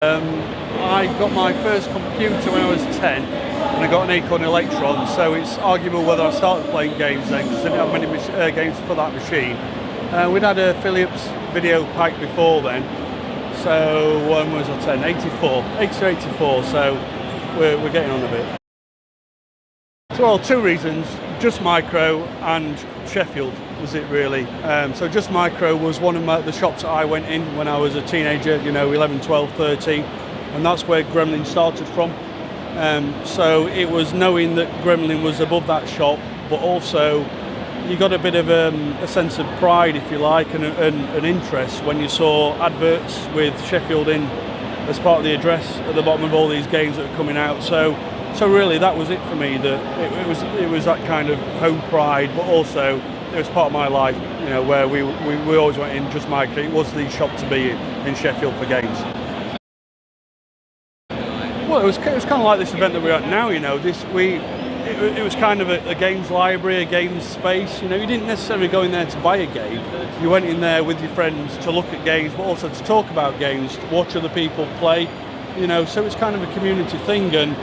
I got my first computer when I was 10, and I got an Acorn Electron, so it's arguable whether I started playing games then, because I didn't have many games for that machine. We'd had a Philips video pack before then, so when was I 10? 84, 84, so we're getting on a bit. So, well, two reasons, Just Micro and Sheffield was it really. So Just Micro was one of the shops that I went in when I was a teenager, 11, 12, 13, and that's where Gremlin started from. So it was knowing that Gremlin was above that shop, but also you got a bit of a sense of pride, if you like, and an interest when you saw adverts with Sheffield in as part of the address at the bottom of all these games that are coming out. So really that was it for me, that it was that kind of home pride, but also it was part of my life, where we always went in Just Micro. It was the shop to be in Sheffield for games. Well, it was kind of like this event that we're at now, it was kind of a games library, a games space. You didn't necessarily go in there to buy a game. You went in there with your friends to look at games, but also to talk about games, to watch other people play. So it's kind of a community thing, and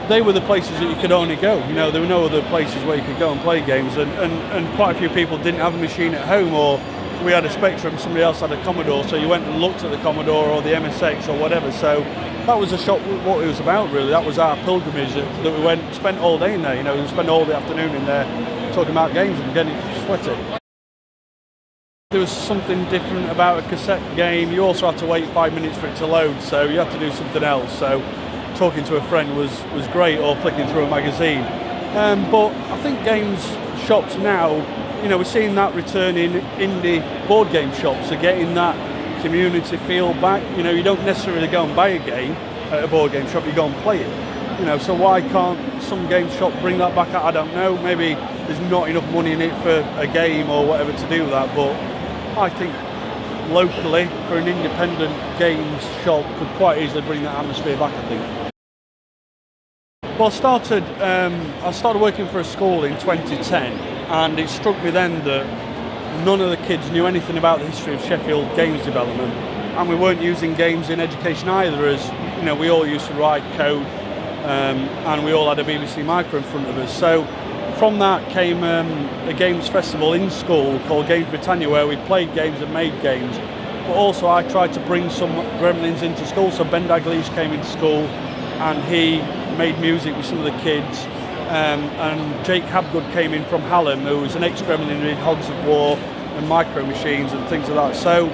they were the places that you could only go. There were no other places where you could go and play games, and quite a few people didn't have a machine at home, or we had a Spectrum, somebody else had a Commodore, so you went and looked at the Commodore or the MSX or whatever. So that was a shop, what it was about really. That was our pilgrimage that we spent all day in there. We spent all the afternoon in there talking about games and getting sweaty. There was something different about a cassette game. You also had to wait 5 minutes for it to load, so you had to do something else. So talking to a friend was great, or flicking through a magazine. But I think games shops now, we're seeing that return in indie board game shops, are getting that community feel back. You don't necessarily go and buy a game at a board game shop, you go and play it. So why can't some game shop bring that back? I don't know, maybe there's not enough money in it for a game or whatever to do that, but I think locally for an independent games shop could quite easily bring that atmosphere back, I think. Well, I started working for a school in 2010, and it struck me then that none of the kids knew anything about the history of Sheffield games development, and we weren't using games in education either, as we all used to write code, and we all had a BBC Micro in front of us. So from that came a games festival in school called Games Britannia, where we played games and made games, but also I tried to bring some Gremlins into school. So Ben Daglish came into school and he made music with some of the kids, and Jake Habgood came in from Hallam, who was an ex-Gremlin who did Hogs of War and Micro Machines and things like that. So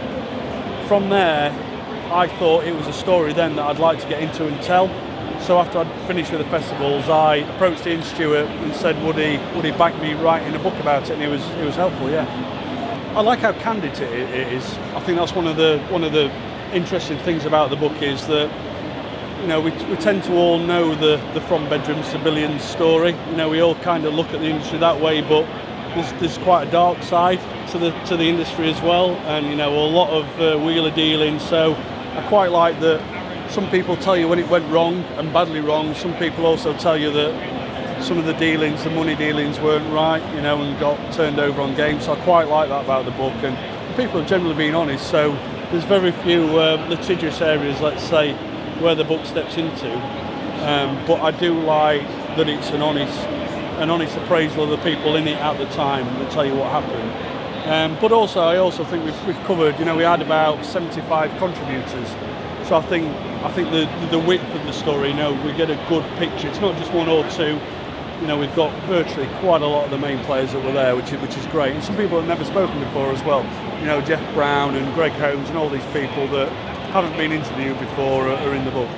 from there I thought it was a story then that I'd like to get into and tell. So after I'd finished with the festivals, I approached Ian Stewart and said would he back me writing a book about it, and it was helpful, yeah. I like how candid it is. I think that's one of the interesting things about the book, is that we tend to all know the From Bedrooms to Billions story. We all kind of look at the industry that way, but there's quite a dark side to the industry as well, and a lot of wheeler dealing. So I quite like that some people tell you when it went wrong and badly wrong. Some people also tell you that some of the dealings, the money dealings, weren't right, and got turned over on games. So I quite like that about the book, and people have generally been honest. So there's very few litigious areas, let's say, where the book steps into, but I do like that it's an honest appraisal of the people in it at the time that tell you what happened. But also, I also think we've covered. We had about 75 contributors, so I think the width of the story. We get a good picture. It's not just one or two. We've got virtually quite a lot of the main players that were there, which is great. And some people have never spoken before as well. Jeff Brown and Greg Holmes and all these people that haven't been interviewed before are in the book.